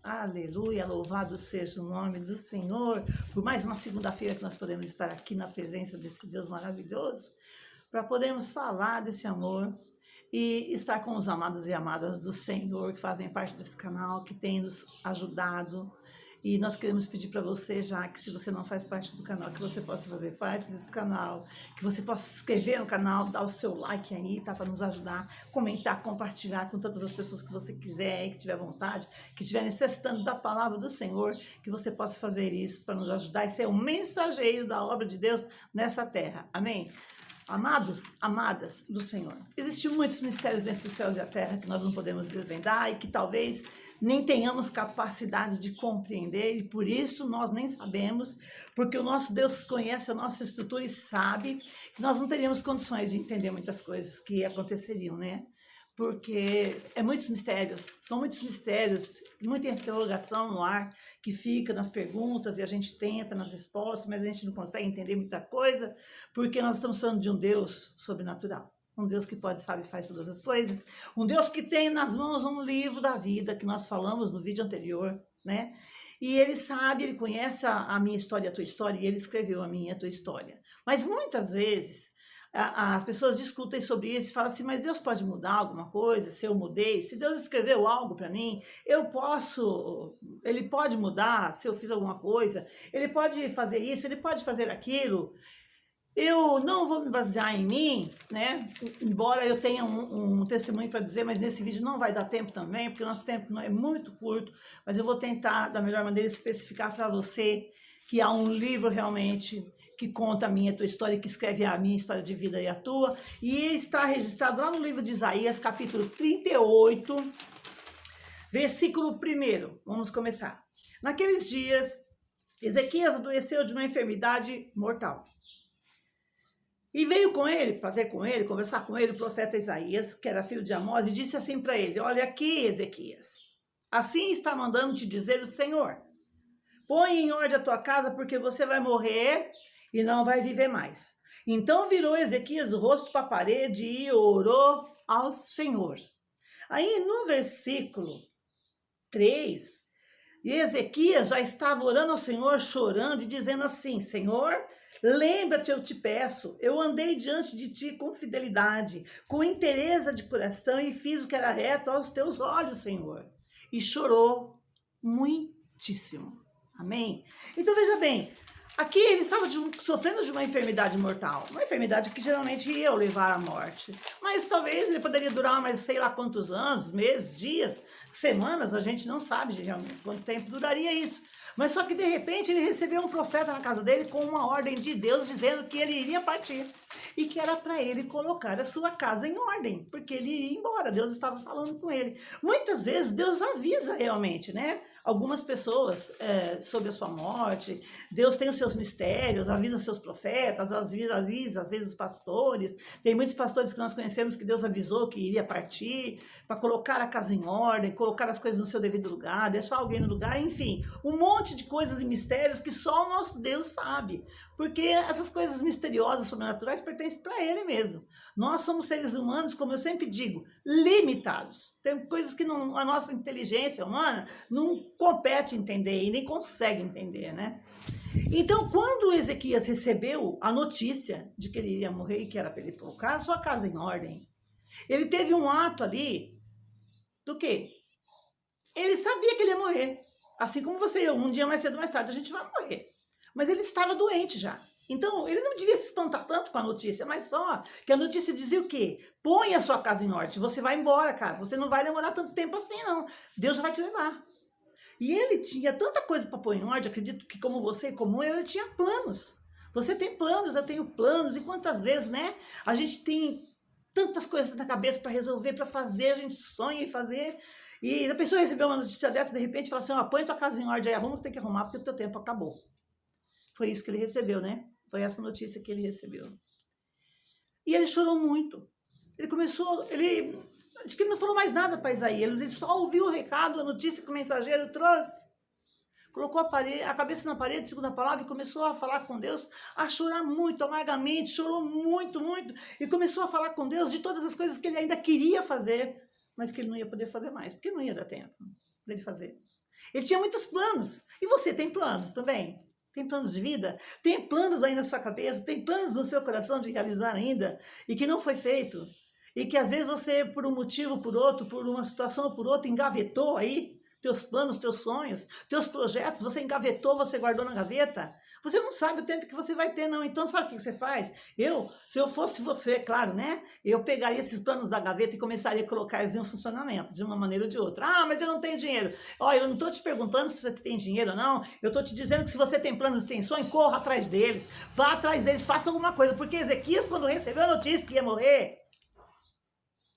Aleluia, louvado seja o nome do Senhor, por mais uma segunda-feira que nós podemos estar aqui na presença desse Deus maravilhoso, para podermos falar desse amor e estar com os amados e amadas do Senhor, que fazem parte desse canal, que tem nos ajudado. E nós queremos pedir para você, já que se você não faz parte do canal, que você possa fazer parte desse canal, que você possa se inscrever no canal, dar o seu like aí, tá? Para nos ajudar, comentar, compartilhar com todas as pessoas que você quiser, que tiver vontade, que estiver necessitando da palavra do Senhor, que você possa fazer isso para nos ajudar e ser um mensageiro da obra de Deus nessa terra. Amém? Amados, amadas do Senhor, existem muitos mistérios entre os céus e a terra que nós não podemos desvendar e que talvez nem tenhamos capacidade de compreender, e por isso nós nem sabemos, porque o nosso Deus conhece a nossa estrutura e sabe que nós não teríamos condições de entender muitas coisas que aconteceriam, né? Porque são muitos mistérios, muita interrogação no ar que fica nas perguntas e a gente tenta nas respostas, mas a gente não consegue entender muita coisa, porque nós estamos falando de um Deus sobrenatural, um Deus que pode, sabe, faz todas as coisas, um Deus que tem nas mãos um livro da vida, que nós falamos no vídeo anterior, né? E ele sabe, ele conhece a minha história e a tua história, e ele escreveu a minha e a tua história. Mas muitas vezes as pessoas discutem sobre isso e falam assim, mas Deus pode mudar alguma coisa? Se eu mudei, se Deus escreveu algo para mim, ele pode mudar se eu fiz alguma coisa, ele pode fazer isso, ele pode fazer aquilo. Eu não vou me basear em mim, né? Embora eu tenha um testemunho para dizer, mas nesse vídeo não vai dar tempo também, porque o nosso tempo não é muito curto, mas eu vou tentar, da melhor maneira, especificar para você que há um livro realmente que conta a minha e a tua história, que escreve a minha história de vida e a tua, e está registrado lá no livro de Isaías, capítulo 38, versículo 1. Vamos começar. Naqueles dias, Ezequias adoeceu de uma enfermidade mortal. E veio com ele, para ter com ele, conversar com ele, o profeta Isaías, que era filho de Amós, e disse assim para ele, olha aqui, Ezequias, assim está mandando te dizer o Senhor, põe em ordem a tua casa, porque você vai morrer e não vai viver mais. Então virou Ezequias o rosto para a parede e orou ao Senhor. Aí no versículo 3, Ezequias já estava orando ao Senhor, chorando e dizendo assim, Senhor, lembra-te, eu te peço, eu andei diante de ti com fidelidade, com inteireza de coração e fiz o que era reto aos teus olhos, Senhor. E chorou muitíssimo. Amém? Então veja bem, aqui ele estava sofrendo de uma enfermidade mortal, uma enfermidade que geralmente ia levar à morte, mas talvez ele poderia durar mais sei lá quantos anos, meses, dias, semanas, a gente não sabe realmente quanto tempo duraria isso. Mas só que de repente ele recebeu um profeta na casa dele com uma ordem de Deus dizendo que ele iria partir e que era para ele colocar a sua casa em ordem, porque ele iria embora, Deus estava falando com ele. Muitas vezes Deus avisa realmente, né? Algumas pessoas sobre a sua morte, Deus tem os seus mistérios, avisa seus profetas, avisa às vezes os pastores, tem muitos pastores que nós conhecemos que Deus avisou que iria partir, para colocar a casa em ordem, colocar as coisas no seu devido lugar, deixar alguém no lugar, enfim, um monte de coisas e mistérios que só o nosso Deus sabe, porque essas coisas misteriosas, sobrenaturais, pertencem para Ele mesmo. Nós somos seres humanos, como eu sempre digo, limitados. Tem coisas que a nossa inteligência humana não compete entender e nem consegue entender, né? Então, quando Ezequias recebeu a notícia de que ele iria morrer e que era para ele colocar a sua casa em ordem, ele teve um ato ali do quê? Ele sabia que ele ia morrer. Assim como você e eu, um dia mais cedo ou mais tarde a gente vai morrer. Mas ele estava doente já. Então, ele não devia se espantar tanto com a notícia, mas só que a notícia dizia o quê? Põe a sua casa em ordem, você vai embora, cara. Você não vai demorar tanto tempo assim, não. Deus vai te levar. E ele tinha tanta coisa para pôr em ordem, acredito que como você e como eu, ele tinha planos. Você tem planos, eu tenho planos, e quantas vezes, né? A gente tem tantas coisas na cabeça para resolver, para fazer, a gente sonha em fazer. E a pessoa recebeu uma notícia dessa, de repente, fala assim, ó, põe tua casa em ordem aí, arruma o que tem que arrumar, porque o teu tempo acabou. Foi isso que ele recebeu, né? Foi essa notícia que ele recebeu. E ele chorou muito. Ele acho que ele não falou mais nada para Isaías, ele só ouviu o recado, a notícia que o mensageiro trouxe. Colocou a cabeça na parede, segundo a palavra, e começou a falar com Deus, a chorar muito, amargamente, chorou muito, muito, e começou a falar com Deus de todas as coisas que ele ainda queria fazer, mas que ele não ia poder fazer mais, porque não ia dar tempo dele fazer. Ele tinha muitos planos. E você tem planos também? Tem planos de vida? Tem planos aí na sua cabeça? Tem planos no seu coração de realizar ainda? E que não foi feito? E que às vezes você, por um motivo, por outro, por uma situação ou por outra, engavetou aí teus planos, teus sonhos, teus projetos, você engavetou, você guardou na gaveta. Você não sabe o tempo que você vai ter, não. Então, sabe o que você faz? Se eu fosse você, claro, né? Eu pegaria esses planos da gaveta e começaria a colocar eles em funcionamento, de uma maneira ou de outra. Ah, mas eu não tenho dinheiro. Olha, eu não estou te perguntando se você tem dinheiro ou não. Eu estou te dizendo que se você tem planos e tem sonho, corra atrás deles. Vá atrás deles, faça alguma coisa. Porque Ezequias, quando recebeu a notícia que ia morrer,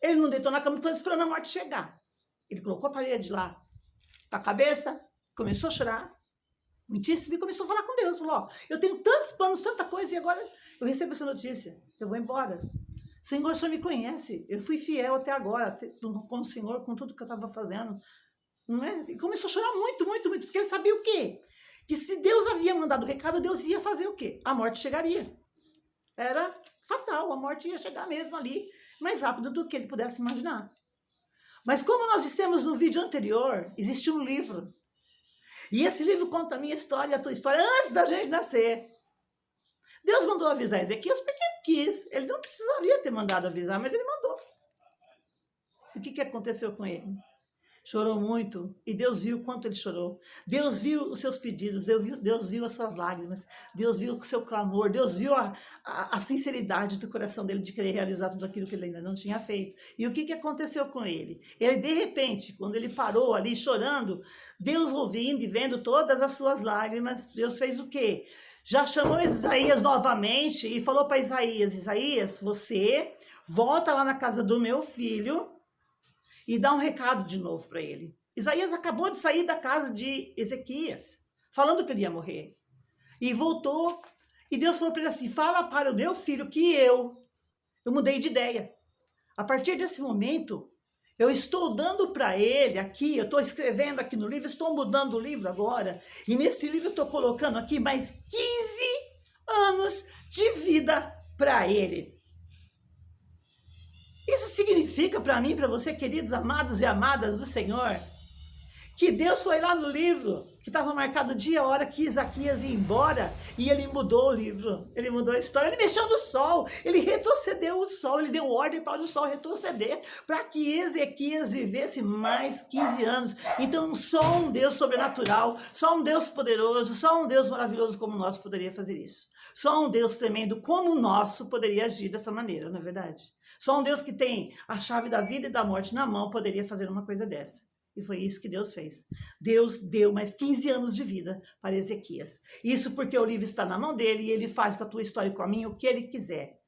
ele não deitou na cama e ficou esperando a morte chegar. Ele colocou a parede lá para a cabeça, começou a chorar, muitíssimo, e começou a falar com Deus. Falou, ó, eu tenho tantos planos, tanta coisa, e agora eu recebo essa notícia. Eu vou embora. Senhor, o Senhor me conhece. Eu fui fiel até agora, com o Senhor, com tudo que eu estava fazendo. Não é? E começou a chorar muito, muito, muito, porque ele sabia o quê? Que se Deus havia mandado o recado, Deus ia fazer o quê? A morte chegaria. Era fatal, a morte ia chegar mesmo ali, mais rápido do que ele pudesse imaginar. Mas como nós dissemos no vídeo anterior, existe um livro. E esse livro conta a minha história e a tua história antes da gente nascer. Deus mandou avisar Ezequias porque ele quis. Ele não precisaria ter mandado avisar, mas ele mandou. E o que aconteceu com ele? Chorou muito, e Deus viu o quanto ele chorou. Deus viu os seus pedidos, Deus viu as suas lágrimas, Deus viu o seu clamor, Deus viu a sinceridade do coração dele de querer realizar tudo aquilo que ele ainda não tinha feito. E o que aconteceu com ele? Ele, de repente, quando ele parou ali chorando, Deus ouvindo e vendo todas as suas lágrimas, Deus fez o quê? Já chamou Isaías novamente e falou para Isaías, Isaías, você volta lá na casa do meu filho e dá um recado de novo para ele. Isaías acabou de sair da casa de Ezequias, falando que ele ia morrer. E voltou, e Deus falou para ele assim, fala para o meu filho que eu mudei de ideia. A partir desse momento, eu estou dando para ele aqui, eu estou escrevendo aqui no livro, estou mudando o livro agora, e nesse livro eu estou colocando aqui mais 15 anos de vida para ele. Isso significa para mim, para você, queridos amados e amadas do Senhor, que Deus foi lá no livro, que estava marcado o dia e a hora que Isaías ia embora, e ele mudou o livro, ele mudou a história, ele mexeu no sol, ele retrocedeu o sol, ele deu ordem para o sol retroceder, para que Ezequias vivesse mais 15 anos. Então, só um Deus sobrenatural, só um Deus poderoso, só um Deus maravilhoso como nós poderia fazer isso. Só um Deus tremendo como o nosso poderia agir dessa maneira, não é verdade? Só um Deus que tem a chave da vida e da morte na mão poderia fazer uma coisa dessa. E foi isso que Deus fez. Deus deu mais 15 anos de vida para Ezequias. Isso porque o livro está na mão dele e ele faz com a tua história e com a minha o que ele quiser.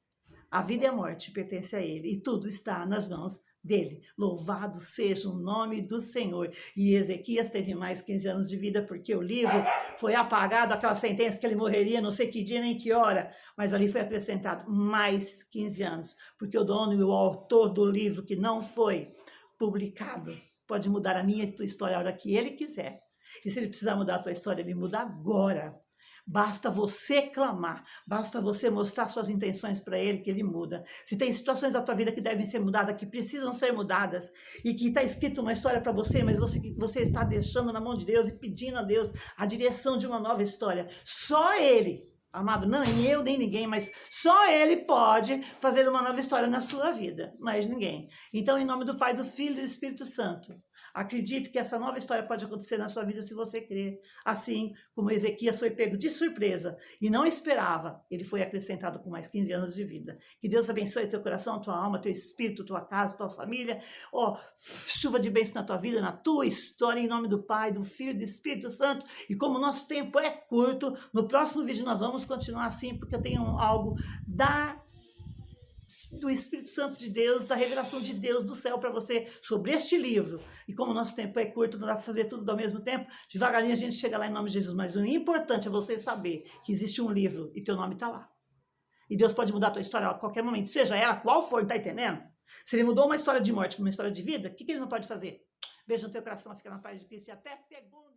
A vida e a morte pertencem a ele e tudo está nas mãos dele. Louvado seja o nome do Senhor. E Ezequias teve mais 15 anos de vida porque o livro foi apagado, aquela sentença que ele morreria não sei que dia nem que hora, mas ali foi acrescentado mais 15 anos, porque o dono e o autor do livro que não foi publicado pode mudar a minha e a tua história a hora que ele quiser. E se ele precisar mudar a tua história, ele muda agora. Basta você clamar, basta você mostrar suas intenções para ele que ele muda. Se tem situações da tua vida que devem ser mudadas, que precisam ser mudadas, e que está escrito uma história para você, mas você está deixando na mão de Deus e pedindo a Deus a direção de uma nova história. Só ele, amado, não eu nem ninguém, mas só ele pode fazer uma nova história na sua vida, mais ninguém. Então, em nome do Pai, do Filho e do Espírito Santo, acredito que essa nova história pode acontecer na sua vida se você crer. Assim como Ezequias foi pego de surpresa e não esperava, ele foi acrescentado com mais 15 anos de vida. Que Deus abençoe teu coração, tua alma, teu espírito, tua casa, tua família. Ó, chuva de bênção na tua vida, na tua história, em nome do Pai, do Filho e do Espírito Santo. E como o nosso tempo é curto, no próximo vídeo nós vamos continuar assim, porque eu tenho algo do Espírito Santo de Deus, da revelação de Deus do céu para você sobre este livro. E como o nosso tempo é curto, não dá para fazer tudo ao mesmo tempo, devagarinho a gente chega lá em nome de Jesus. Mas o importante é você saber que existe um livro e teu nome está lá. E Deus pode mudar a tua história a qualquer momento, seja ela qual for, tá entendendo? Se ele mudou uma história de morte para uma história de vida, o que ele não pode fazer? Beijo no teu coração, fica na paz de Cristo e até segunda.